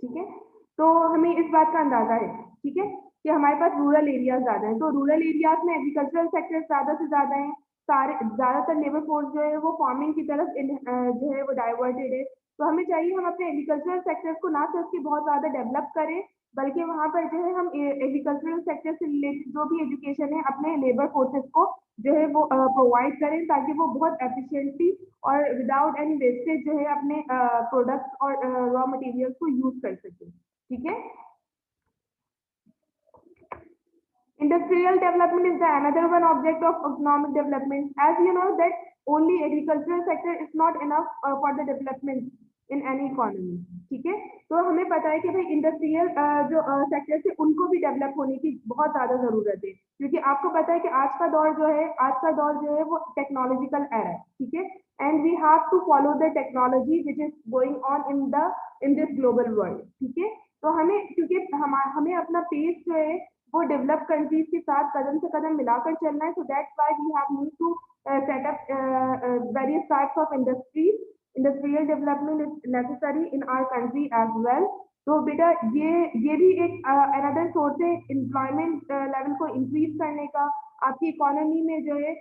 ठीक है। तो हमें इस बात का अंदाजा है, ठीक है, कि हमारे पास रूरल एरियाज ज्यादा है, तो रूरल एरियाज में एग्रीकल्चरल सेक्टर ज्यादा से ज्यादा है, सारे ज्यादातर लेबर फोर्स जो है वो फार्मिंग की तरफ जो है वो डाइवर्टेड है। तो हमें चाहिए हम अपने एग्रीकल्चरल सेक्टर्स को ना सिर्फ कि बहुत ज्यादा डेवलप करें, बल्कि वहां पर जो है हम एग्रीकल्चरल सेक्टर से रिलेटेड जो भी एजुकेशन है अपने लेबर फोर्सेस को जो है वो प्रोवाइड करें, ताकि वो बहुत एफिशिएंटली और विदाउट एनी वेस्टेज जो है अपने प्रोडक्ट्स और रॉ मटेरियल्स को यूज कर सके। ठीक है। Industrial development is the another one object of economic development. As you know that only agricultural sector is not enough for the development in any economy. ठीक है। तो हमें पता है कि भाई इंडस्ट्रियल जो सेक्टर है उनको भी डेवलप होने की बहुत ज्यादा जरूरत है, क्योंकि आपको पता है कि आज का दौर जो है वो टेक्नोलॉजिकल एरा है। ठीक है। And we have to follow the technology which is going on in this global world. ठीक है। तो हमें क्योंकि हमें अपना पेस जो है वो डेवलप कंट्रीज के साथ कदम से कदम मिलाकर चलना है। So that's why we have need to set up various types of industries. Industrial development is necessary in our country as well. तो बेटा ये भी एक अनदर सोर्स है एम्प्लॉयमेंट लेवल को इंक्रीज करने का। आपकी इकोनॉमी में जो है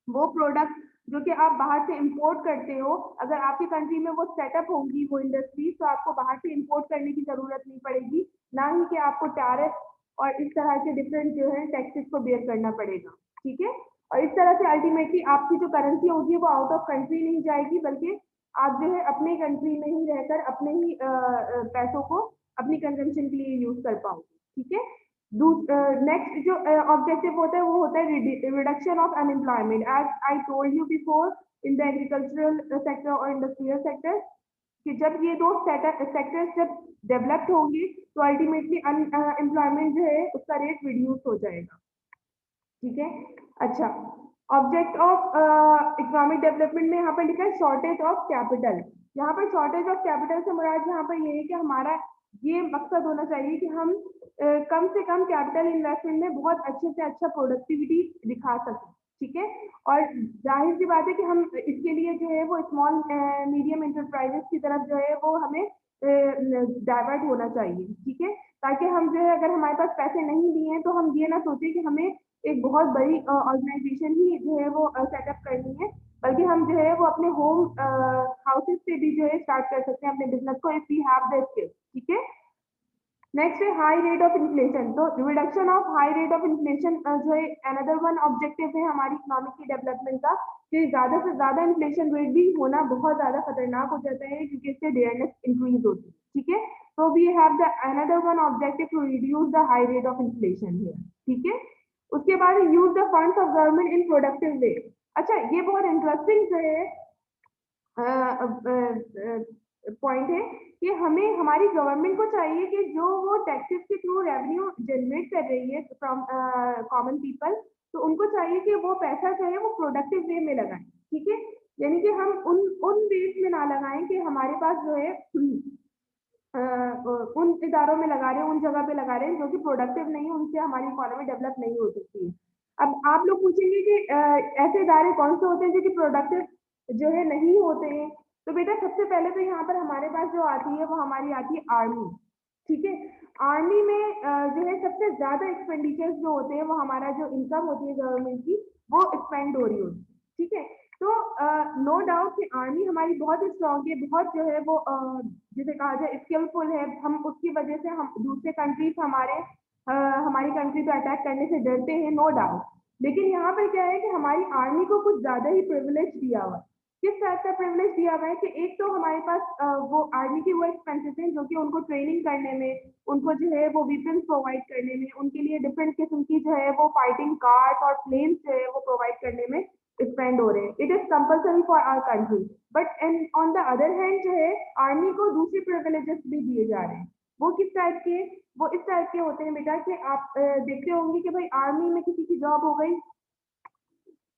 वो प्रोडक्ट जो कि आप बाहर से इंपोर्ट करते हो, अगर आपकी कंट्री में वो सेटअप होंगी वो इंडस्ट्रीज, तो आपको बाहर से इंपोर्ट करने की जरूरत नहीं पड़ेगी, ना ही कि आपको टैरिफ और इस तरह के डिफरेंट जो है टैक्सेस को बेयर करना पड़ेगा। ठीक है। और इस तरह से अल्टीमेटली आपकी जो करेंसी होगी वो आउट ऑफ कंट्री नहीं जाएगी, बल्कि आप जो है अपने कंट्री में ही रहकर अपने ही पैसों को अपनी कंजम्पशन के लिए यूज कर पाओगे। ठीक है। नेक्स्ट जो ऑब्जेक्टिव होता है वो होता है reduction of unemployment. As I told you before, in the agricultural sector और इंडस्ट्रियल सेक्टर, कि जब ये दो सेक्टर्स जब डेवलप्ड होंगे तो अल्टीमेटली अनएम्प्लॉयमेंट जो है उसका रेट रिड्यूस हो जाएगा। ठीक है। अच्छा, ऑब्जेक्ट ऑफ इकोनॉमिक डेवलपमेंट में यहाँ पर लिखा है शॉर्टेज ऑफ कैपिटल। यहाँ पर शॉर्टेज ऑफ कैपिटल से मुराद यहाँ पर ये है कि हमारा ये मकसद होना चाहिए कि हम कम से कम कैपिटल इन्वेस्टमेंट में बहुत अच्छे से अच्छा प्रोडक्टिविटी दिखा सकें। ठीक है। और जाहिर सी बात है कि हम इसके लिए जो है वो स्मॉल मीडियम इंटरप्राइजेस की तरफ जो है वो हमें डाइवर्ट होना चाहिए। ठीक है। ताकि हम जो है अगर हमारे पास पैसे नहीं दिए हैं तो हम ये ना सोचे कि हमें एक बहुत बड़ी ऑर्गेनाइजेशन ही जो है वो सेटअप करनी है, बल्कि हम जो है वो अपने होम हाउसेस से भी जो है स्टार्ट कर सकते हैं अपने बिजनेस को, if we have the skill. ठीक है। नेक्स्ट है हाई रेट ऑफ इन्फ्लेशन। तो reduction of high rate of inflation जो है अनदर वन ऑब्जेक्टिव है हमारी इकोनॉमिक की डेवलपमेंट का, कि ज्यादा से ज्यादा इन्फ्लेशन रेट भी होना बहुत ज्यादा खतरनाक हो जाता है, क्योंकि इससे डेयरनेस इंक्रीज होती है। ठीक है। तो we have the another one objective to reduce the high rate of inflation here. ठीक है। उसके बाद use the funds of government in productive way. अच्छा, ये बहुत इंटरेस्टिंग जो है पॉइंट है कि हमें हमारी गवर्नमेंट को चाहिए कि जो वो टैक्सेस के थ्रू रेवेन्यू जनरेट कर रही है फ्रॉम कॉमन पीपल, तो उनको चाहिए कि वो पैसा जो है वो प्रोडक्टिव वे में लगाएं। ठीक है। यानी कि हम उन वेज में ना लगाएं कि हमारे पास जो है उन इदारों में लगा रहे हैं, उन जगह पे लगा रहे हैं जो कि प्रोडक्टिव नहीं है, उनसे हमारी इकोनॉमी डेवलप नहीं हो सकती है। अब आप लोग पूछेंगे कि ऐसे इदारे कौन से होते हैं जो कि प्रोडक्टिव जो है नहीं होते हैं। तो बेटा सबसे पहले तो यहाँ पर हमारे पास जो आती है वो हमारी आती है आर्मी। ठीक है। आर्मी में जो है सबसे ज्यादा एक्सपेंडिचर्स जो होते हैं वो हमारा जो इनकम होती है गवर्नमेंट की वो एक्सपेंड हो रही होती है। ठीक है। तो नो डाउट कि आर्मी हमारी बहुत स्ट्रांग है, बहुत जो है वो जिसे कहा जाए स्किलफुल है। हम उसकी वजह से हम दूसरे कंट्रीज हमारी कंट्री पे अटैक करने से डरते हैं, नो डाउट। लेकिन यहाँ पर क्या है कि हमारी आर्मी को कुछ ज्यादा ही प्रिविलेज दिया हुआ है। किस टाइप का प्रिविलेज दिया हुआ है कि एक तो हमारे पास वो आर्मी की वो एक्सपेंसेस हैं जो कि उनको ट्रेनिंग करने में, उनको जो है वो वेपन्स प्रोवाइड करने में, उनके लिए डिफरेंट किस्म की जो है वो फाइटिंग कार्स और प्लेन्स जो है वो प्रोवाइड करने में स्पेंड हो रहे हैं। It is compulsory for our country, but and on the other hand जो है आर्मी को दूसरे प्रिविलेजेस भी दिए जा रहे हैं। वो किस टाइप के? वो इस टाइप के होते हैं बेटा कि आप देखते होंगे कि भाई आर्मी में किसी की जॉब हो गई,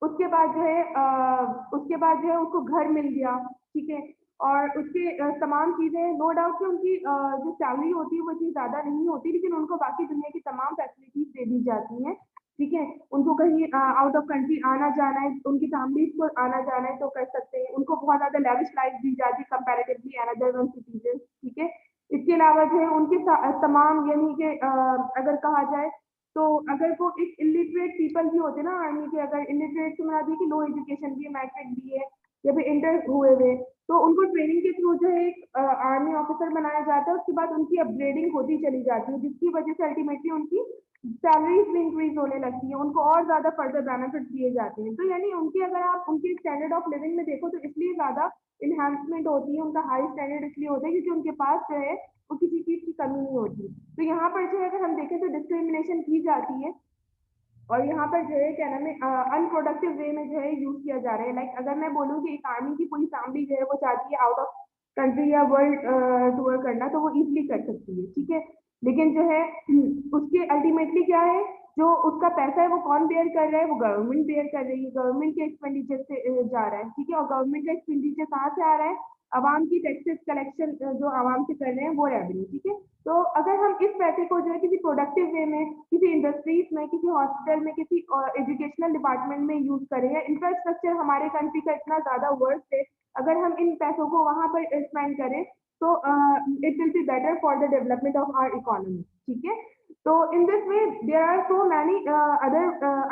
उसके बाद जो है उसको घर मिल गया। ठीक है। और उसके तमाम चीजें, नो डाउट कि उनकी जो सैलरी होती है वो इतनी ज्यादा नहीं होती, लेकिन उनको बाकी दुनिया की तमाम फैसिलिटीज दे दी जाती हैं। ठीक है। उनको कहीं आउट ऑफ कंट्री आना जाना है, उनकी फैमिली को आना जाना है तो कर सकते हैं। उनको बहुत ज्यादा लेविश लाइफ दी जाती है कंपैरेटिवली अनदर वन सिटीजन। ठीक है। इसके इसके अलावा जो है उनके तमाम यानी कि अगर कहा जाए तो अगर वो एक इलिटरेट पीपल भी होते ना आर्मी के, अगर इलिटरेट से बना दी कि लो एजुकेशन भी है, मैट्रिक भी है या फिर इंटर हुए हुए, तो उनको ट्रेनिंग के थ्रू जो है एक आर्मी ऑफिसर बनाया जाता है। उसके बाद उनकी अपग्रेडिंग होती चली जाती है, जिसकी वजह से अल्टीमेटली उनकी सैलरीज भी इंक्रीज होने लगती है, उनको और ज्यादा फर्दर बेनिफिट दिए जाते हैं। तो यानी उनकी अगर आप उनके स्टैंडर्ड ऑफ लिविंग में देखो तो इसलिए ज्यादा इन्हांसमेंट होती है, उनका हाई स्टैंडर्ड इसलिए होता है क्योंकि उनके पास जो है वो किसी चीज की कमी नहीं होती। तो यहाँ पर जो है अगर हम देखें तो डिस्क्रिमिनेशन की जाती है, और यहाँ पर जो है क्या नाम है अनप्रोडक्टिव वे में जो है यूज किया जा रहा है। लाइक अगर मैं बोलूँ कि एक आर्मी की पूरी फैमिली जो है वो चाहती है आउट ऑफ कंट्री या वर्ल्ड टूर करना, तो वो इजीली कर सकती है, ठीक है। लेकिन जो है उसके अल्टीमेटली क्या है, जो उसका पैसा है वो कौन बेयर कर रहा है, वो गवर्नमेंट बेयर कर रही है, गवर्नमेंट के एक्सपेंडिचर से जा रहा है, ठीक है। और गवर्नमेंट का एक्सपेंडिचर कहाँ से आ रहा है, आवाम की टैक्सेस कलेक्शन जो आवाम से कर रहे हैं वो रेवेन्यू, ठीक है। तो अगर हम इस पैसे को जो है किसी प्रोडक्टिव वे में, किसी इंडस्ट्रीज में, किसी हॉस्पिटल में, किसी एजुकेशनल डिपार्टमेंट में यूज करें, या इंफ्रास्ट्रक्चर हमारे कंट्री का इतना ज्यादा वर्थ है, अगर हम इन पैसों को वहां पर स्पेंड करें तो it will be better for the development of our economy, ठीक है। So in this way, there are so many other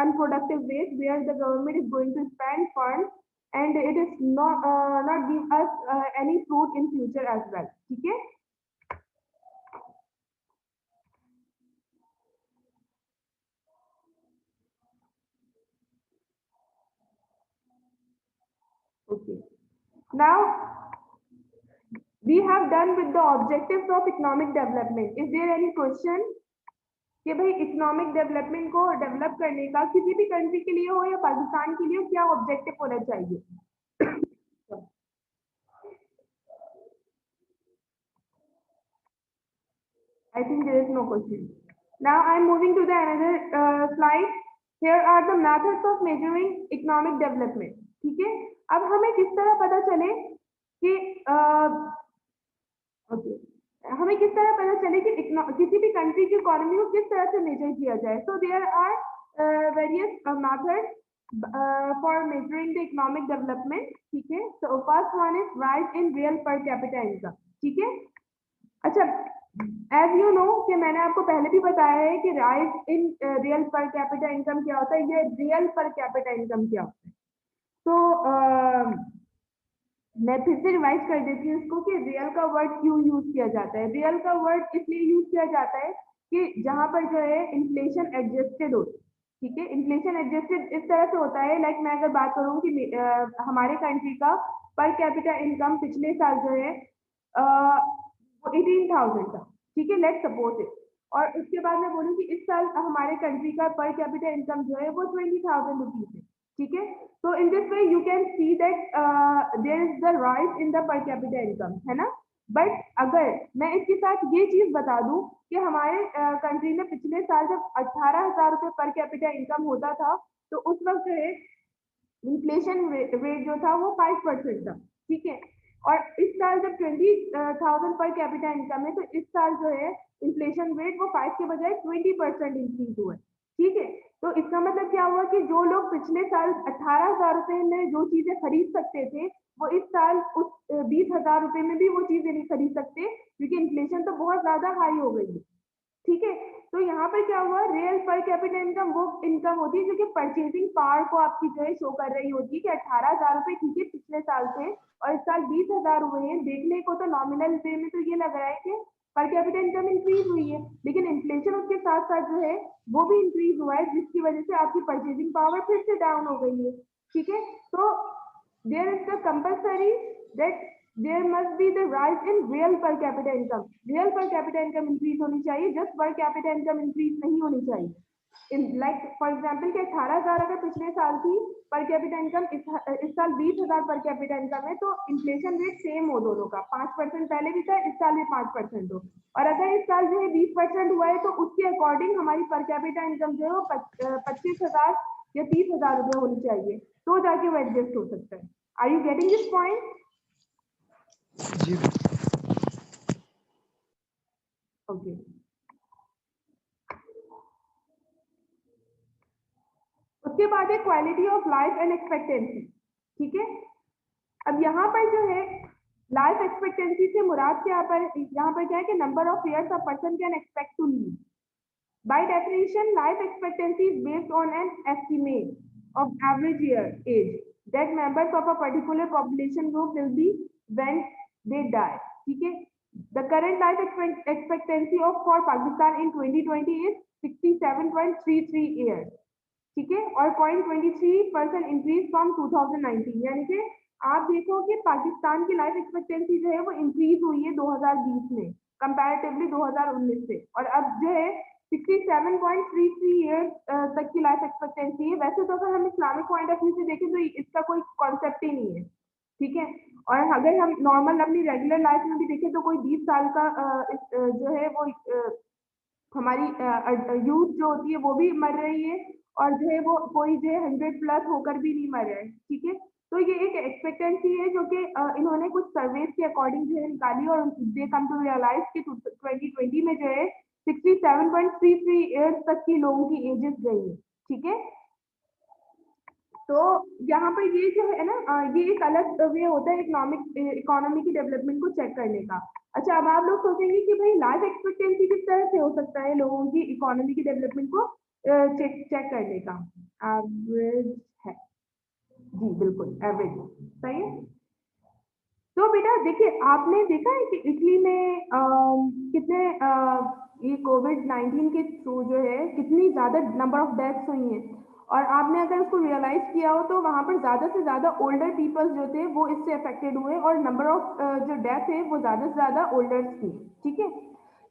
unproductive ways where the government is going to spend funds and it is not give us any fruit in future as well, ठीक है। Okay. Now we have done with the objectives of economic development. Is there any question कि भाई economic development को develop करने का किसी भी country के लिए हो या पाकिस्तान के लिए हो, क्या ऑब्जेक्टिव होना चाहिए? I think there is no question. Now I am moving to the another slide. Here are the methods of measuring economic development. ठीक है, अब हमें किस तरह पता चले कि ओके हमें किस तरह पता चले कि किसी भी कंट्री की इकोनॉमी को किस तरह से मेजर किया जाए। So there are various methods for measuring the economic development, ठीक है। So first one is rise in real per capita income, ठीक है। अच्छा, एज यू नो कि मैंने आपको पहले भी बताया है कि rise in real per capita income क्या होता है, ये रियल पर कैपिटा इनकम क्या होता है। तो मैं फिर से रिवाइज कर देती हूँ इसको कि रियल का वर्ड क्यों यूज किया जाता है। रियल का वर्ड इसलिए यूज किया जाता है कि जहां पर जो है इन्फ्लेशन एडजस्टेड हो, ठीक है। इन्फ्लेशन एडजस्टेड इस तरह से होता है, लाइक मैं अगर बात करूँ कि हमारे कंट्री का पर कैपिटा इनकम पिछले साल जो है 18,000 था, ठीक है, लेट्स सपोज इट। और उसके बाद मैं बोलूँ कि इस साल हमारे कंट्री का पर कैपिटा इनकम जो है वो 20,000 रुपीज है, ठीक है। तो in this way you can see that there is the rise in the per capita income, है ना। बट अगर मैं इसके साथ ये चीज बता दूं कि हमारे कंट्री में पिछले साल जब 18,000 रुपये पर कैपिटा इनकम होता था, तो उस वक्त जो है इन्फ्लेशन रेट जो था वो 5% था, ठीक है। और इस साल जब 20,000 पर कैपिटा इनकम है, तो इस साल जो है इन्फ्लेशन रेट वो 5 के बजाय 20% इंक्रीज हुआ है, ठीक है। तो इसका मतलब क्या हुआ कि जो लोग पिछले साल 18,000 रुपए में जो चीजें खरीद सकते थे, वो इस साल उस 20,000 रुपए में भी वो चीजें नहीं खरीद सकते, क्योंकि इन्फ्लेशन तो बहुत ज्यादा हाई हो गई है, ठीक है। तो यहाँ पर क्या हुआ, रियल पर कैपिटा इनकम वो इनकम होती है जो कि परचेजिंग पावर को आपकी जो है शो कर रही होती है कि 18,000 रुपए ठीक है पिछले साल से और इस साल 20,000 हुए हैं। देखने को तो नॉमिनल वे में तो ये लग रहा है कि पर कैपिटा इनकम इंक्रीज हुई है, लेकिन इन्फ्लेशन उसके साथ साथ जो है वो भी इंक्रीज हुआ है, जिसकी वजह से आपकी परचेजिंग पावर फिर से डाउन हो गई है, ठीक है। तो there is the compulsory that there must be the rise in real per capita income. Real per capita income increase होनी चाहिए, just per capita income increase नहीं होनी चाहिए। In like for example कि 18,000 अगर पिछले साल की पर कैपिटा इनकम इस साल 20,000 पर कैपिटा इनकम है, तो इन्फ्लेशन रेट सेम हो दोनों का, 5% पहले भी था, इस साल भी 5% हो। और अगर इस साल जो है 20% हुआ है, तो उसके अकॉर्डिंग हमारी पर कैपिटा इनकम जो है वो 25,000 या 30,000 रुपये होनी चाहिए, तो जाके वो एडजस्ट हो सकता है। Are you getting this point? जी ओके, उसके बाद है quality of life and expectancy, ठीक है। अब यहाँ पर जो है लाइफ एक्सपेक्टेंसी से मुराद क्या यहाँ पर क्या है कि number of years a person can expect to live. By definition, life expectancy is based on an estimate of average year age that members of a particular population group will be when they die. ठीक है? The current life expectancy of for Pakistan in 2020 is 67.33 years. ठीक है? और 0.23% increase from 2019. यानी कि आप देखो कि पाकिस्तान की लाइफ एक्सपेक्टेंसी जो है वो इंक्रीज हुई है 2020 में कंपैरेटिवली 2019 से, और अब जो है 67.33 ईयर्स तक की लाइफ एक्सपेक्टेंसी है. वैसे तो अगर हम इस्लामिक पॉइंट ऑफ व्यू से देखें तो इसका कोई कॉन्सेप्ट ही नहीं है. ठीक है? और अगर हम नॉर्मल अपनी रेगुलर लाइफ में भी देखें तो कोई 20 साल का जो है वो हमारी यूथ जो होती है वो भी मर रही है, और जो है वो कोई जो है 100+ होकर भी नहीं मर रहा है. ठीक है? तो ये एक एक्सपेक्टेंसी है जो कि इन्होंने कुछ सर्वेज के अकॉर्डिंग जो है निकाली, और दे कम टू रियलाइज कि 2020 में जो है 67.33 ईयर्स तक की लोगों की एजेस गई है. ठीक है? तो यहाँ पर ये जो है ना ये एक अलग वे होता है इकोनॉमी की डेवलपमेंट को चेक करने का. अच्छा, अब आप लोग सोचेंगे कि भाई लाइफ एक्सपेक्टेंसी किस तरह से हो सकता है लोगों की इकोनॉमी की डेवलपमेंट को चेक करने का. एवरेज है जी, बिल्कुल एवरेज सही है. तो बेटा देखिए, आपने देखा है कि इटली में कितने ये कोविड-19 के थ्रू जो है कितनी ज्यादा नंबर ऑफ डेथ्स हुई हैं, और आपने अगर उसको रियलाइज किया हो तो वहां पर ज्यादा से ज्यादा ओल्डर पीपल्स जो थे वो इससे अफेक्टेड हुए, और नंबर ऑफ जो डेथ है वो ज्यादा से ज्यादा ओल्डर्स थी. ठीक है?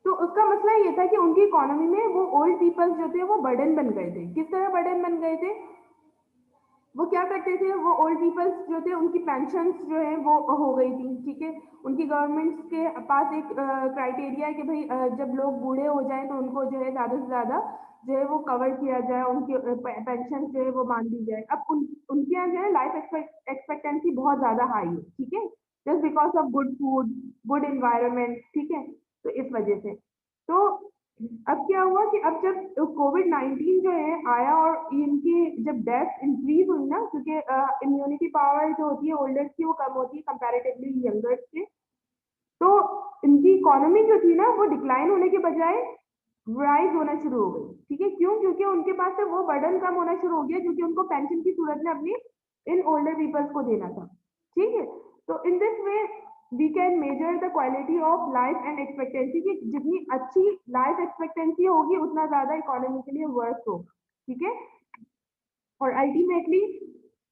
तो उसका मसला ये था कि उनकी इकोनॉमी में वो ओल्ड पीपल्स जो थे वो बर्डन बन गए थे. किस तरह बर्डन बन गए थे? वो क्या करते थे, वो ओल्ड पीपल्स जो थे उनकी पेंशन्स जो है वो हो गई थी. ठीक है? उनकी गवर्नमेंट्स के पास एक क्राइटेरिया है कि भाई जब लोग बूढ़े हो जाएं तो उनको जो है ज्यादा से ज्यादा जो है वो कवर किया जाए, उनकी पेंशन जो है वो मान दी जाए. अब उनके यहाँ जो है लाइफ एक्सपेक्टेंसी बहुत ज्यादा हाई है. ठीक है? Just because of good food, good environment. ठीक है? तो इस वजह से तो अब क्या हुआ कि अब जब कोविड-19 जो है आया और इनकी जब डेथ इंक्रीज हुई ना, क्योंकि इम्यूनिटी पावर जो होती है ओल्डर्स की वो कम होती है कंपैरेटिवली यंगर्स से, तो इनकी इकोनॉमी जो थी ना वो डिक्लाइन होने के बजाय राइज होना शुरू हो गई. ठीक है? क्यों? क्योंकि उनके पास से वो बर्डन कम होना शुरू हो गया जो कि उनको पेंशन की सूरत में अपनी इन ओल्डर पीपल्स को देना था. ठीक है? तो in this way we can measure the quality of life and expectancy, कि जितनी अच्छी लाइफ एक्सपेक्टेंसी होगी उतना ज्यादा इकोनॉमी के लिए वर्थ होगा. ठीक है? और अल्टीमेटली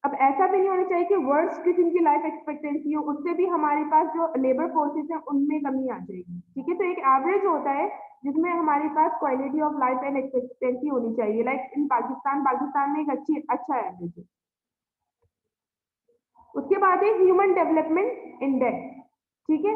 अब ऐसा भी नहीं होना चाहिए कि वर्स्ट किस्म की लाइफ एक्सपेक्टेंसी हो, उससे भी हमारे पास जो लेबर फोर्सेस है उनमें कमी आ जाएगी. ठीक है? तो एक एवरेज होता है जिसमें हमारे पास quality of life and expectancy होनी चाहिए. लाइक इन पाकिस्तान में एक अच्छा एवरेज है. उसके बाद है ह्यूमन डेवलपमेंट इंडेक्स. ठीक है?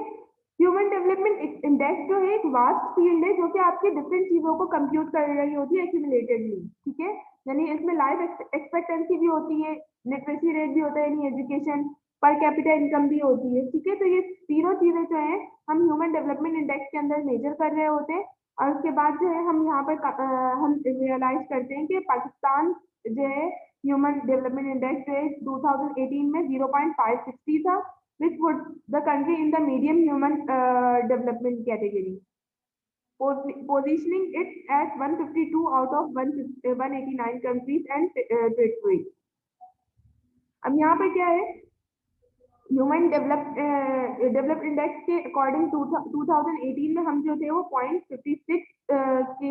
ह्यूमन डेवलपमेंट इंडेक्स जो है एक वास्ट फील्ड है जो कि आपकी डिफरेंट चीजों को कंप्यूट कर रही होती है एक्यूमुलेटेडली. ठीक है? यानी इसमें लाइफ एक्सपेक्टेंसी भी होती है, लिटरेसी रेट भी होता है, यानी एजुकेशन, पर कैपिटा इनकम भी होती है. ठीक है? तो ये तीनों चीजें जो है हम ह्यूमन डेवलपमेंट इंडेक्स के अंदर मेजर कर रहे होते हैं, और उसके बाद जो है हम यहाँ पर हम रियलाइज करते हैं कि पाकिस्तान जो है ह्यूमन डेवलपमेंट इंडेक्स जो है 2018 में 0.560 था, which put the country in the medium human development category, positioning it as 152 out of 189 countries and territories. अब यहाँ पे क्या है, ह्यूमन डेवलप इंडेक्स के अकॉर्डिंग 2018 में हम जो थे वो 0.56 के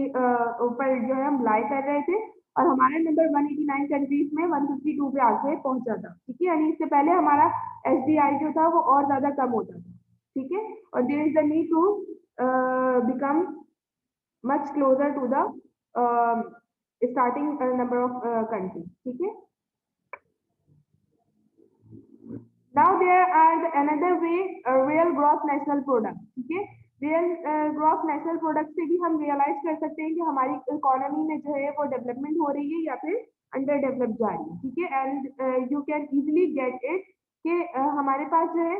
ऊपर जो है हम लाई कर रहे थे, और हमारा नंबर 189 कंट्रीज में 152 पे आके पहुंचा था. ठीक है? यानी इससे पहले हमारा SDI जो था वो और ज्यादा कम होता था. ठीक है? और there is the need to become much closer to the starting number of country. ठीक है? Now there are another way, real gross national product. ठीक है? रियल ग्रॉस नेशनल प्रोडक्ट से भी हम रियलाइज कर सकते हैं कि हमारी इकोनॉमी में जो है वो डेवलपमेंट हो रही है या फिर अंडर डेवलप जा रही है. ठीक है? And you can easily get it कि हमारे पास जो है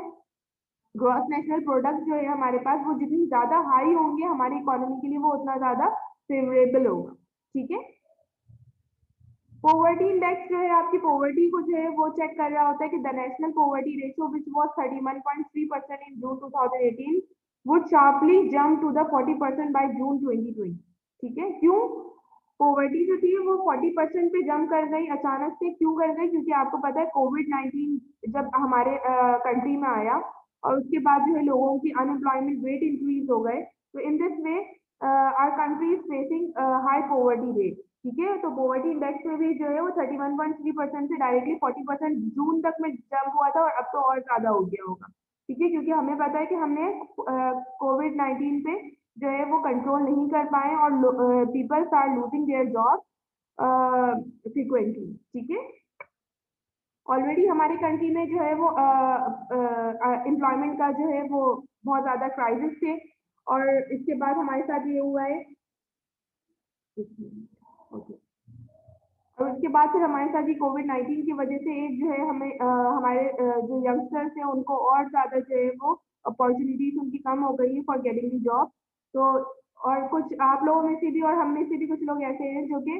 ग्रॉस नेशनल प्रोडक्ट जो है हमारे पास वो जितनी ज्यादा हाई होंगे हमारी इकोनॉमी के लिए वो उतना ज्यादा फेवरेबल होगा. ठीक है? पॉवर्टी इंडेक्स जो है आपकी पॉवर्टी को जो है वो चेक कर रहा होता है कि the national poverty ratio which was 31.3% in June 2018 would sharply jump to the 40% by June 2020। ठीक है, क्यों? पॉवर्टी जो थी वो 40% पे जंप कर गई अचानक से। क्यों कर गई? क्योंकि आपको पता है कोविड-19 जब हमारे कंट्री में आया और उसके बाद जो है लोगों की अनएम्प्लॉयमेंट रेट इंक्रीज हो गए। तो in this way our country is facing high poverty rate. ठीक है, तो पॉवर्टी इंडेक्स में भी जो है वो 31.3% से डायरेक्टली 40% जून तक में जंप हुआ था और अब तो और ज्यादा हो गया होगा। ठीक है, क्योंकि हमें पता है कि हमने कोविड-19 पे जो है वो कंट्रोल नहीं कर पाए और peoples are losing their job frequently. ठीक है, ऑलरेडी हमारी कंट्री में जो है वो एम्प्लॉयमेंट का जो है वो बहुत ज्यादा क्राइसिस थे और इसके बाद हमारे साथ ये हुआ है। ओके, और उसके बाद फिर हमारे साथ ये कोविड-19 की वजह से एक जो है हमें हमारे जो यंगस्टर्स हैं उनको और ज़्यादा जो है वो अपॉर्चुनिटीज़ उनकी कम हो गई है फॉर गेटिंग द जॉब। तो और कुछ आप लोगों में से भी और हम में से भी कुछ लोग ऐसे हैं जो कि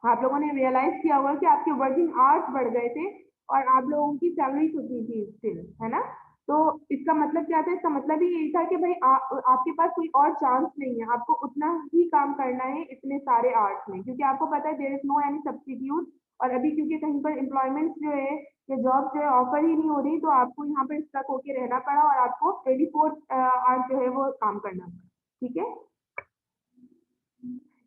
आप लोगों ने रियलाइज़ किया होगा कि आपके वर्किंग आवर्स बढ़ गए थे और आप लोगों की सैलरी छुटी थी स्टिल, है ना? तो इसका मतलब क्या था? इसका मतलब ही यही था कि भाई आपके पास कोई और चांस नहीं है, आपको उतना ही काम करना है इतने सारे आवर्स में, क्योंकि आपको पता है there is no any substitute. और अभी क्योंकि कहीं पर एम्प्लॉयमेंट जो है या जॉब जो है ऑफर ही नहीं हो रही, तो आपको यहाँ पर स्टक होके रहना पड़ा और आपको 24 आवर्स जो है वो काम करना पड़ा। ठीक है?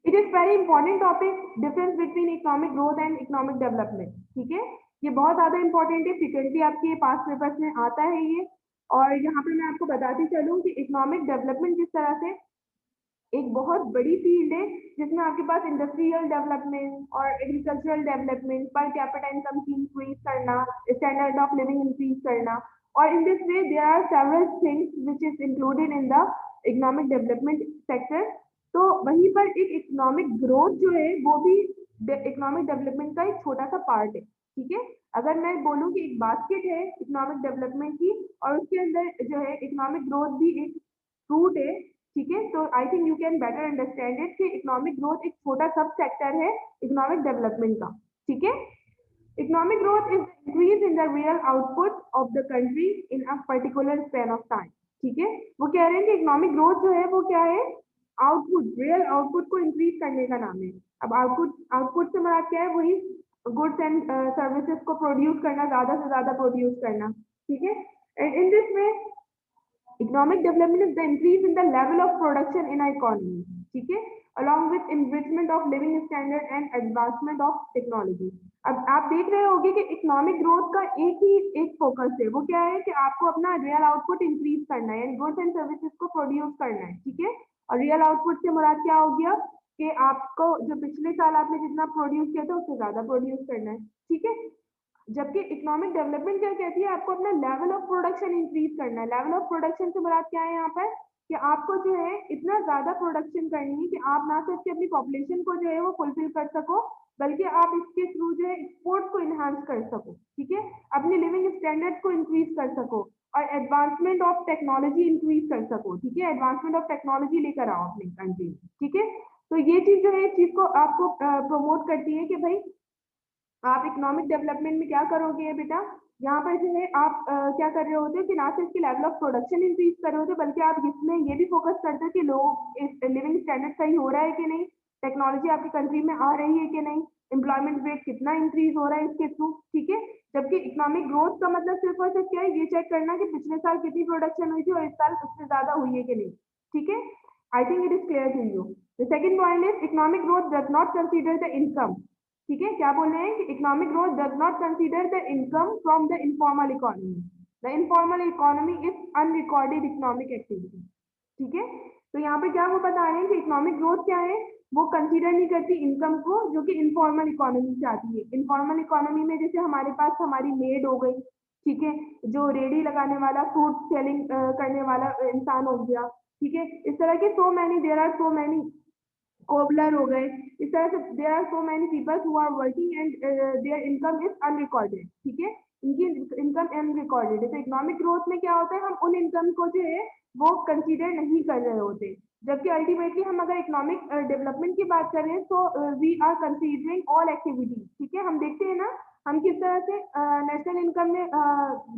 It is very important topic, difference between economic growth and economic development. ठीक है, ये बहुत ज्यादा इंपॉर्टेंट है, फ्रिक्वेंटली आपके पास पेपर्स में आता है ये। और यहाँ पे मैं आपको बताती चलूँ कि इकोनॉमिक डेवलपमेंट जिस तरह से एक बहुत बड़ी फील्ड है जिसमें आपके पास इंडस्ट्रियल डेवलपमेंट और agricultural development, per capita income की इंक्रीज करना, स्टैंडर्ड ऑफ लिविंग इंक्रीज करना, और in this way there are several things which is included in the economic development sector. तो वहीं पर एक इकोनॉमिक ग्रोथ जो है वो भी इकोनॉमिक डेवलपमेंट का एक छोटा सा पार्ट है। ठीक है, अगर मैं बोलूँ कि एक बास्केट है इकोनॉमिक डेवलपमेंट की और उसके अंदर जो है इकोनॉमिक ग्रोथ भी एक फ्रूट है। ठीक है, तो I think you can better understand it कि इकोनॉमिक ग्रोथ एक छोटा सब सेक्टर है इकोनॉमिक डेवलपमेंट का। ठीक है, economic growth is increase in the real output of the country in a particular span of time. ठीक है, वो कह रहे हैं कि इकोनॉमिक ग्रोथ जो है वो क्या है? आउटपुट, रियल आउटपुट को इंक्रीज करने का नाम है। अब आउटपुट आउटपुट से मुराद क्या है? वही गुड्स एंड सर्विसेज को प्रोड्यूस करना, ज्यादा से ज्यादा प्रोड्यूस करना। ठीक है, and in this way economic development is the increase in the level of production in our economy। ठीक है, along with enrichment of living standard and advancement of technology। अब आप देख रहे होंगे कि इकोनॉमिक ग्रोथ का एक फोकस है, वो क्या है कि आपको अपना रियल आउटपुट इंक्रीज करना है, यानी गुड्स एंड सर्विसेज को प्रोड्यूस करना है। ठीक है, और रियल आउटपुट से मुराद क्या हो गया कि आपको जो पिछले साल आपने जितना प्रोड्यूस किया था उससे ज्यादा प्रोड्यूस करना है। ठीक है, जबकि इकोनॉमिक डेवलपमेंट क्या कहती है? आपको अपना लेवल ऑफ प्रोडक्शन इंक्रीज करना है। लेवल ऑफ प्रोडक्शन से मुराद क्या है यहाँ पर? कि आपको जो है इतना ज्यादा प्रोडक्शन करनी है कि आप ना सिर्फ अपनी पॉपुलेशन को जो है वो फुलफिल कर सको, बल्कि आप इसके थ्रू जो है एक्सपोर्ट को इन्हांस कर सको। ठीक है, अपनी लिविंग स्टैंडर्ड को इंक्रीज कर सको और एडवांसमेंट ऑफ टेक्नोलॉजी इंक्रीज कर सको। ठीक है, एडवांसमेंट ऑफ टेक्नोलॉजी लेकर आओ अपनी कंट्री में। ठीक है, तो ये चीज जो है इस चीज को आपको प्रमोट करती है कि भाई आप इकोनॉमिक डेवलपमेंट में क्या करोगे बेटा? यहाँ पर जो है आप क्या कर रहे होते हो कि ना सिर्फ इसकी लेवल ऑफ प्रोडक्शन इंक्रीज कर रहे होते, बल्कि आप इसमें ये भी फोकस करते हो कि लोग इस लिविंग स्टैंडर्ड सही हो रहा है कि नहीं, टेक्नोलॉजी आपकी कंट्री में आ रही है कि नहीं, एम्प्लॉयमेंट रेट कितना इंक्रीज हो रहा है इसके थ्रू। ठीक है, जबकि इकोनॉमिक ग्रोथ का मतलब सिर्फ और सिर्फ क्या है? ये चेक करना कि पिछले साल कितनी प्रोडक्शन हुई थी और इस साल उससे ज्यादा हुई है कि नहीं। ठीक है, I think it is clear to you. The second point is economic growth does not consider the income. ठीक है, क्या बोल रहे हैं कि economic growth does not consider the income from the informal economy. The informal economy is unrecorded economic activity. ठीक है, तो यहाँ पे क्या वो बता रहे हैं कि इकोनॉमिक ग्रोथ क्या है? वो कंसीडर नहीं करती इनकम को, जो कि इनफॉर्मल इकोनॉमी से आती है। इनफॉर्मल इकोनॉमी में जैसे हमारे पास हमारी मेड हो गई, ठीक है, जो रेडी लगाने वाला, फूड सेलिंग करने वाला इंसान हो गया। ठीक है, इस तरह के so many, there are so many cobbler हो गए, इस तरह से there are so many people who are working and their income is unrecorded. ठीक है, इनकी इनकम अनरिकॉर्डेड है। तो इकोनॉमिक ग्रोथ में क्या होता है? हम उन इनकम को जो है वो कंसीडर नहीं कर रहे होते। जबकि अल्टीमेटली हम अगर इकोनॉमिक डेवलपमेंट की बात करें तो we are considering all activities, ठीक है। हम देखते हैं ना हम किस तरह से नेशनल इनकम में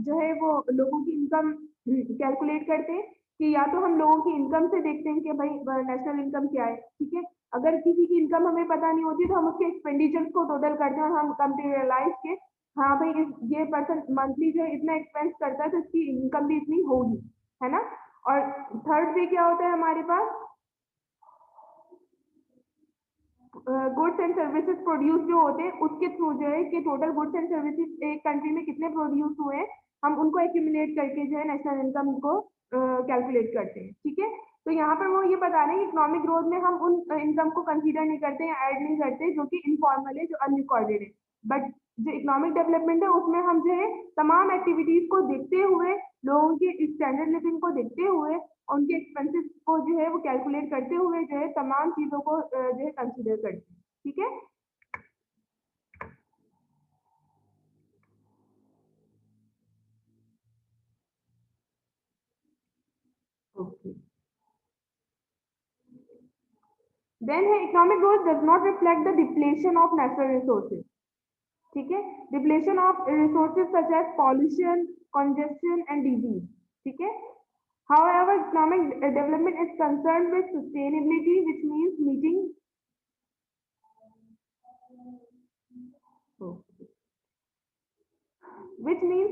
जो है वो लोगों की इनकम कैलकुलेट करते हैं कि या तो हम लोगों की इनकम से देखते हैं कि भाई नेशनल इनकम क्या है, ठीक है। अगर किसी की इनकम हमें पता नहीं होती तो हम उसके एक्सपेंडिचर्स को टोटल करते हैं और हम कंपेरियलाइज के हाँ भाई ये पर्सन मंथली जो है इतना एक्सपेंस करता है तो इसकी इनकम भी इतनी होगी, है ना। और थर्ड वे क्या होता है हमारे पास, गुड्स एंड सर्विसेज प्रोड्यूस जो होते हैं उसके थ्रू जो है कि टोटल गुड्स एंड सर्विसेज एक कंट्री में कितने प्रोड्यूस हुए हैं हम उनको एक्यूमुलेट करके जो है नेशनल इनकम को कैलकुलेट करते हैं, ठीक है। तो यहाँ पर वो ये बता रहे हैं कि इकोनॉमिक ग्रोथ में हम उन इनकम को कंसीडर नहीं करते या ऐड नहीं करते जो कि इनफॉर्मल है, जो अनरिकॉर्डेड है। बट जो इकोनॉमिक डेवलपमेंट है उसमें हम जो है तमाम एक्टिविटीज को देखते हुए, लोगों की स्टैंडर्ड लिविंग को देखते हुए, उनके एक्सपेंसेस को जो है वो कैलकुलेट करते हुए जो है तमाम चीजों को जो है कंसीडर करते हैं, ठीक है। ओके, देन है economic growth does not reflect the depletion of natural resources, ठीक है। Depletion of resources such as pollution, congestion and disease, ठीक है। However, economic development is concerned with sustainability, which means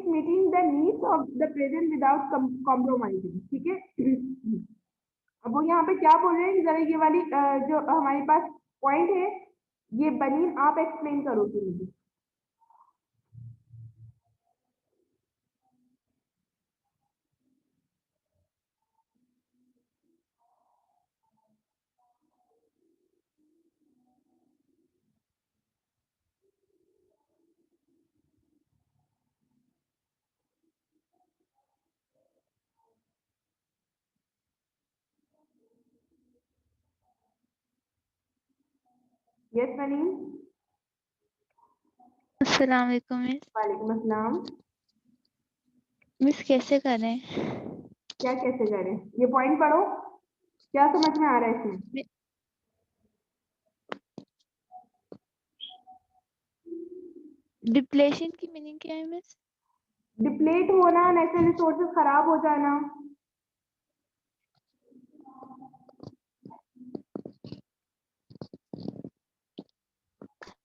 meeting the needs of the present without compromising, ठीक है। अब वो यहाँ पे क्या बोल रहे हैं, जरा ये वाली जो हमारे पास पॉइंट है ये बनी आप एक्सप्लेन करोगे मुझे। यस बनी। अस्सलाम वालेकुम मिस। वालेकुम अस्सलाम। मिस कैसे करें? क्या कैसे करें, ये पॉइंट पढ़ो, क्या समझ में आ रहा है इसमें। डिप्लेशन की मीनिंग क्या है मिस? डिप्लेट होना, नेचुरल रिसोर्सेज खराब हो जाना।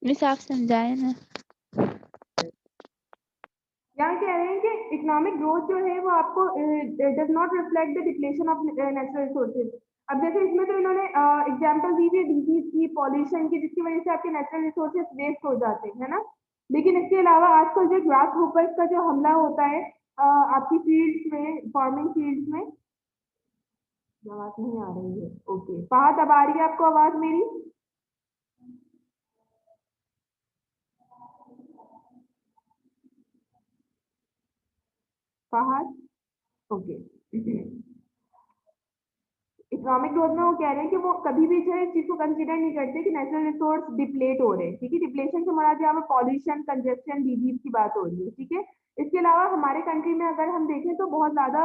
मिस आप समझाए ना। यहाँ कह रहे हैं कि इकोनॉमिक ग्रोथ जो है वो आपको does not reflect the depletion of natural resources. अब जैसे इसमें तो इन्होंने एग्जांपल दी थी डिजीज की, पॉल्यूशन की, जिसकी वजह से आपके नेचुरल रिसोर्सेज वेस्ट हो जाते हैं, है ना। लेकिन इसके अलावा आजकल जो ग्रास होपर्स का जो हमला होता है आपकी फील्ड्स में, फार्मिंग फील्ड्स में, आवाज नहीं आ रही है। ओके फहद, अब आ रही है आपको आवाज मेरी? फहद, ओके। इकोनॉमिक ग्रोथ में वो कह रहे हैं कि वो कभी भी जो है इस चीज को कंसीडर नहीं करते कि नेचुरल रिसोर्स डिप्लेट हो रहे हैं, ठीक है। डिप्लेशन से हमारा यहाँ पर पॉल्यूशन, कंजेशन, डिजीज की बात हो रही है, ठीक है। इसके अलावा हमारे कंट्री में अगर हम देखें तो बहुत ज्यादा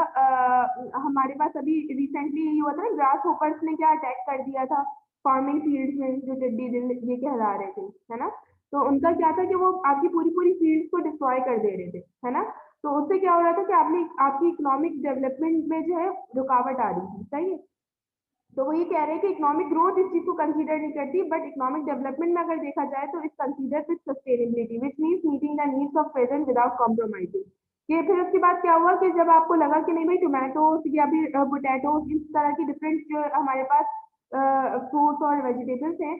हमारे पास अभी रिसेंटली यही हुआ था ना, ग्रास होपर्स ने क्या अटैक कर दिया था फार्मिंग फील्ड में, जो टिड्डी दिल ये कहला रहे थे, है ना। तो उनका क्या था कि वो आपकी पूरी पूरी फील्ड को डिस्ट्रॉय कर दे रहे थे, है ना। तो उससे क्या हो रहा था कि आपने आपकी इकोनॉमिक डेवलपमेंट में जो है रुकावट आ रही थी, सही है। तो वो ये कह रहे हैं कि इकोनॉमिक ग्रोथ इस चीज को कंसीडर नहीं करती, बट इकोनॉमिक डेवलपमेंट में अगर देखा जाए तो इस consider with sustainability, which means meeting the needs of present without compromising. ये फिर उसके बाद क्या हुआ कि जब आपको लगा कि नहीं भाई टोमेटोस या फिर पोटैटोस, इस तरह की डिफरेंट जो हमारे पास फ्रूट्स और वेजिटेबल्स हैं,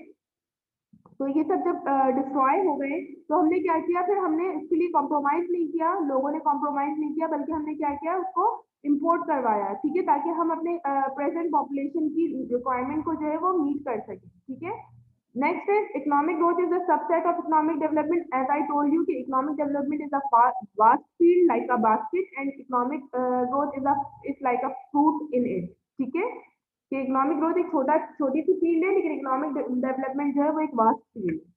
तो ये सब जब डिस्ट्रॉय हो गए तो हमने क्या किया, फिर हमने इसके लिए कॉम्प्रोमाइज नहीं किया, लोगों ने कॉम्प्रोमाइज नहीं किया, बल्कि हमने क्या किया, उसको इम्पोर्ट करवाया, ठीक है, ताकि हम अपने प्रेजेंट पॉपुलेशन की रिक्वायरमेंट को जो है वो मीट कर सकें, ठीक है। Next is economic growth is a subset of economic development, as I told you कि economic development is a vast field like a basket, and economic growth is like a fruit in it, ठीक है। कि economic growth एक छोटी सी field है, लेकिन economic development जो है वो एक वास्ट फील्ड है।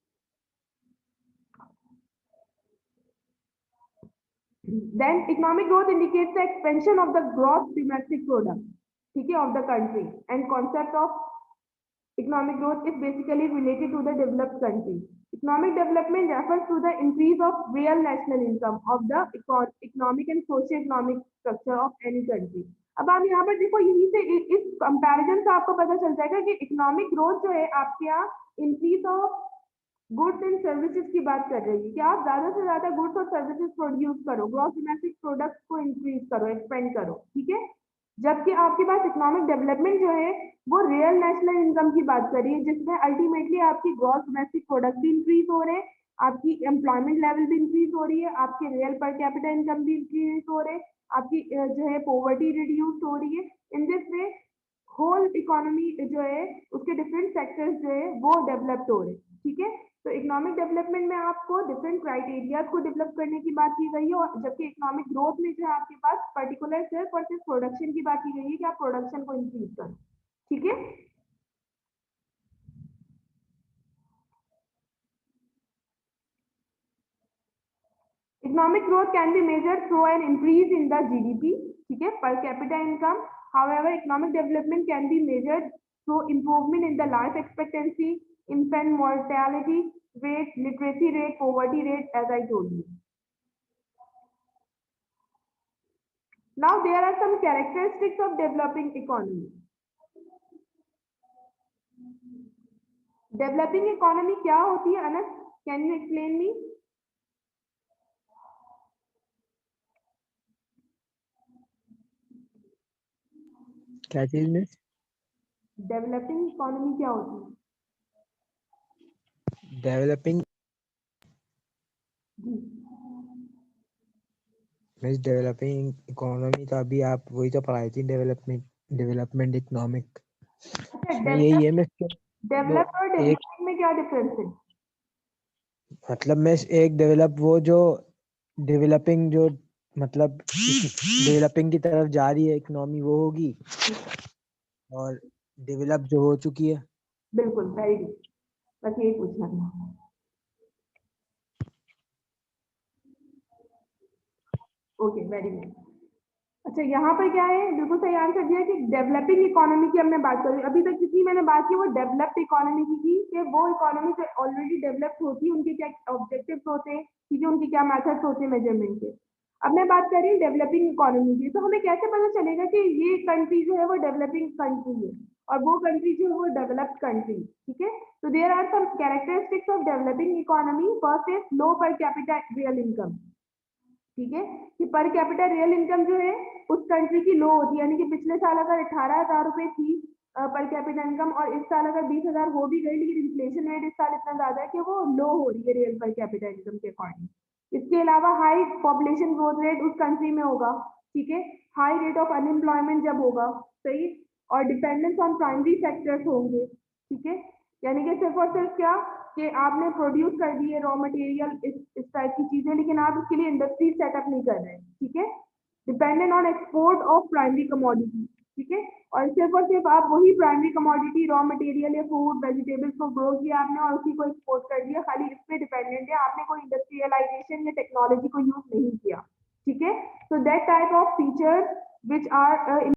Then economic growth indicates the expansion of the gross domestic product. ठीक है, of the country, and concept of economic growth is basically related to the developed country. Economic development refers to the increase of real national income of the economic and socio-economic structure of any country. अब आप यहाँ पर देखो, यहीं से इस comparison से आपको पता चल जाएगा कि इकोनॉमिक ग्रोथ जो है आपके यहाँ increase of goods and services की बात कर रही है कि आप ज्यादा से ज्यादा गुड्स और सर्विसेज प्रोड्यूस करो, ग्रॉस डोमेस्टिक प्रोडक्ट को इंक्रीज करो, एक्सपेंड करो, ठीक है। जबकि आपके पास इकोनॉमिक डेवलपमेंट जो है वो रियल नेशनल इनकम की बात कर रही है, जिसमें अल्टीमेटली आपकी ग्रॉस डोमेस्टिक प्रोडक्ट भी इंक्रीज हो रहे हैं, आपकी एम्प्लॉयमेंट लेवल भी इंक्रीज हो रही है, आपके रियल पर कैपिटा इनकम भी इंक्रीज हो रहे हैं, आपकी जो है पॉवर्टी रिड्यूस हो रही है। In this way whole economy जो है उसके डिफरेंट सेक्टर्स जो है वो डेवलप्ड हो रहे हैं, ठीक है। तो इकोनॉमिक डेवलपमेंट में आपको डिफरेंट क्राइटेरियाज को डेवलप करने की बात की गई है, और जबकि इकोनॉमिक ग्रोथ में जो है आपके पास पर्टिकुलर सिर्फ और सिर्फ प्रोडक्शन की बात की गई है कि आप प्रोडक्शन को इंक्रीज करें, ठीक है। Economic growth can be measured through an increase in the GDP, ठीक है, per capita income. However, economic development can be measured through improvement in the life expectancy, infant mortality rate, literacy rate, poverty rate, as I told you. Now, there are some characteristics of developing economy. Developing economy क्या होती है, Anas? Can you explain me? क्या चीज में? Developing economy क्या होती है? Developing means developing economy का अभी आप वही तो पढ़ाई थी, डेवलपमेंट इकोनॉमिक में यही है। मैं डेवलप और डेवलपिंग में क्या डिफरेंस है? मतलब मैं एक डेवलप वो जो डेवलपिंग जो मतलब डेवलपिंग की तरफ जा रही है इकोनॉमी वो होगी, और डेवलप जो हो चुकी है। बिल्कुल, वेरी गुड, बस यही पूछना था। Okay, very good. अच्छा, यहाँ पर क्या है, बिल्कुल सही आंसर दिया कि डेवलपिंग इकोनॉमी की हमने बात करी। अभी तक जितनी मैंने बात की वो डेवलप्ड इकोनॉमी की थी, कि वो इकोनॉमी जो ऑलरेडी डेवलप्ड होती है उनके क्या ऑब्जेक्टिव्स होते हैं, ठीक है, उनके क्या मेथड्स होते हैं मेजरमेंट के। अब मैं बात कर रही हूँ डेवलपिंग इकोनॉमी की, तो हमें कैसे पता चलेगा कि ये कंट्री जो है वो डेवलपिंग कंट्री है और वो कंट्री जो है वो डेवलप्ड कंट्री, ठीक है। तो there are some characteristics of developing economy. First is low per capita real income, ठीक है, कि पर कैपिटा रियल इनकम जो है उस कंट्री की लो होती है, यानी कि पिछले साल अगर 18,000 रुपए थी पर कैपिटा इनकम और इस साल अगर 20,000 हो भी गई, लेकिन इन्फ्लेशन रेट इस साल इतना ज्यादा है कि वो लो हो रही है रियल पर कैपिटा इनकम के अकॉर्डिंग। इसके अलावा हाई पॉपुलेशन ग्रोथ रेट उस कंट्री में होगा, ठीक है, हाई रेट ऑफ अनएम्प्लॉयमेंट जब होगा, सही, और डिपेंडेंस ऑन प्राइमरी सेक्टर्स होंगे, ठीक है, यानी कि सिर्फ और सिर्फ क्या कि आपने प्रोड्यूस कर दिए रॉ मटेरियल इस टाइप की चीजें, लेकिन आप इसके लिए इंडस्ट्री सेटअप नहीं कर रहे हैं, ठीक है। Dependent on export of primary commodity, ठीक है, और सिर्फ आप वही प्राइमरी कमोडिटी रॉ मटेरियल या फूड वेजिटेबल्स को ग्रो किया आपने और उसी को एक्सपोर्ट कर दिया, खाली इस पे डिपेंडेंट है, आपने कोई इंडस्ट्रियलाइजेशन या टेक्नोलॉजी को यूज नहीं किया, ठीक है। So that type of features which are